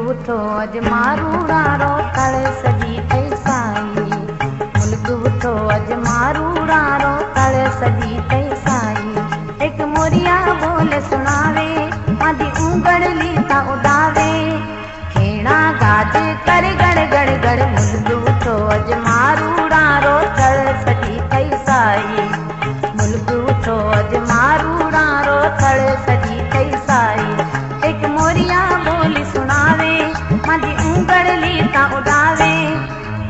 उठो अज मारूड़ारो तड़ सजी तई साई। मुल्क उठो अज मारूड़ारो तड़ सजी तई साई। एक मोरिया बोल सुनावे आदि उंगड़ली ता उड़ावे। खेड़ा गाज कर गड़ गड़ गड़। मुल्क उठो अज मारूड़ारो तड़ सजी तई साई। मुल्क उठो अज मारूड़ारो तड़ सजी तई साई। एक मोरिया बोली सुनावे मादी उंगड़ली ता उड़ावे।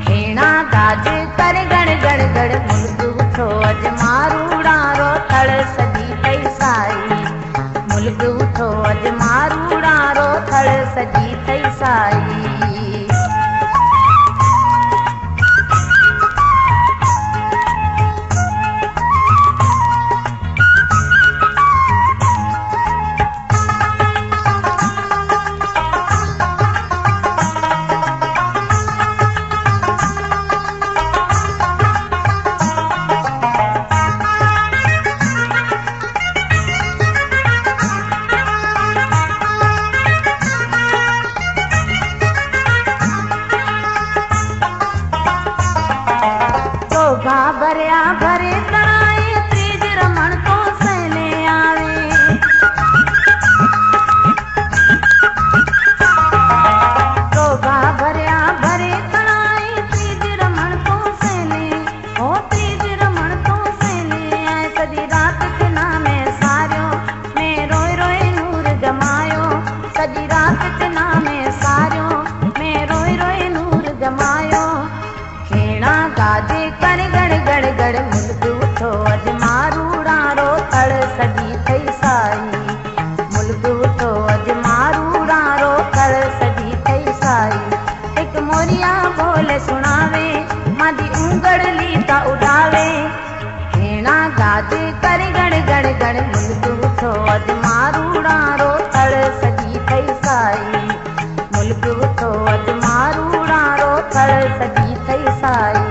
खेड़ा गाज कर गड़ गड़ गड़। मुल्क उठो अज मारूड़ारो तड़ सजी तई साई। मुल्क उठो अज मारूड़ारो तड़ सजी तई साई। भरिया भरे तराए तीज रमण तो सहने आवे। शोभा भरिया भरे तराए तीज रमण तो सहने। ओ तीज रमण तो सहने आए। सजी रात के नामे सारियो मैं रोए रोए नूर जमायो। सजी रात के नामे सारियो मैं रोए रोए नूर जमायो। खेड़ा गाजे कर गड़ गड़ गड़। मुल्क उठो अज मारूड़ारो तड़ सजी तई साई। मुल्क उठो अज मारूड़ारो तड़ सजी तई साई। एक मोरिया बोल सुनावे मादी उंगड़ली ता उड़ावे। खेड़ा गाजे कर गड़ गड़ गड़। मुल्क उठो अज मारूड़ारो तड़ सजी तई साई। मुल्क उठो अज मारूड़ारो तड़ सजी तई साई।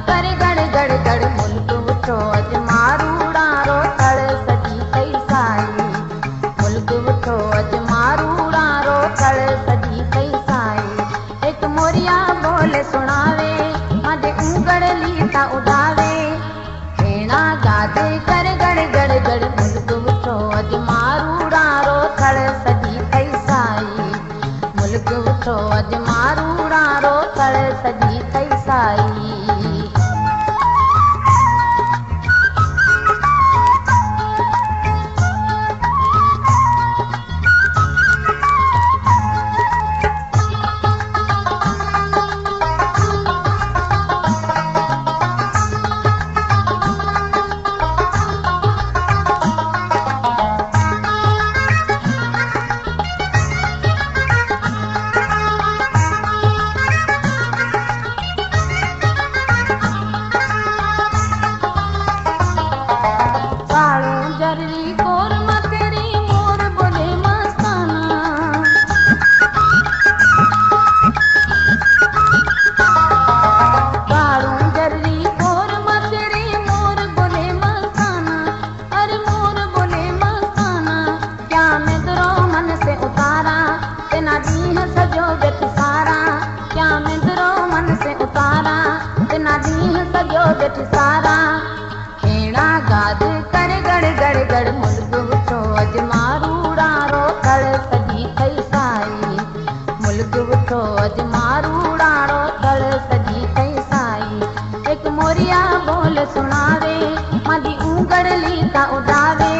कर गड़ गड़ गड़। मुल्क उठो अज मारूड़ारो तड़ सजी तई साई। मुल्क उठो अज मारूड़ारो तड़ सजी तई साई। एक मोरिया बोल सुनावे मादे उंगड़ली ता उड़ावे। खेड़ा गाजे कर गड़ गड़ गड़। मुल्क उठो अज मारूड़ारो तड़ सजी तई साई। मुल्क उठो अज मारूड़ारो तड़ सजी तई साई। बेटी सारा खेड़ा गाद कर गड़ गड़ गड़ मुल्क उठो अज मारूड़ारो तड़ सजी थई साई मुल्क उठो अज मारूड़ारो तड़ सजी थई साई एक मोरिया बोल सुनावे मादी ऊंगड़ली ता उड़ावे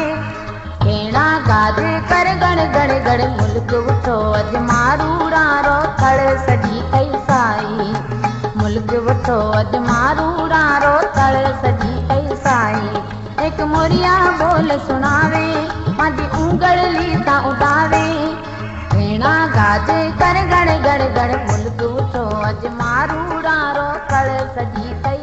खेड़ा गाद कर गड़ गड़ गड़ मुल्क उठो अज मारूड़ारो तड़ सजी थई साई मुल्क वठो अज मारूड़ारो तड़ सजी थई साई एक मोरिया बोल सुनावे मादी ऊंगड़ली ता उड़ावे भेणा गाज कर गड़ गड़ गड़ मुल्क वठो अज मारूड़ारो तड़ सजी थई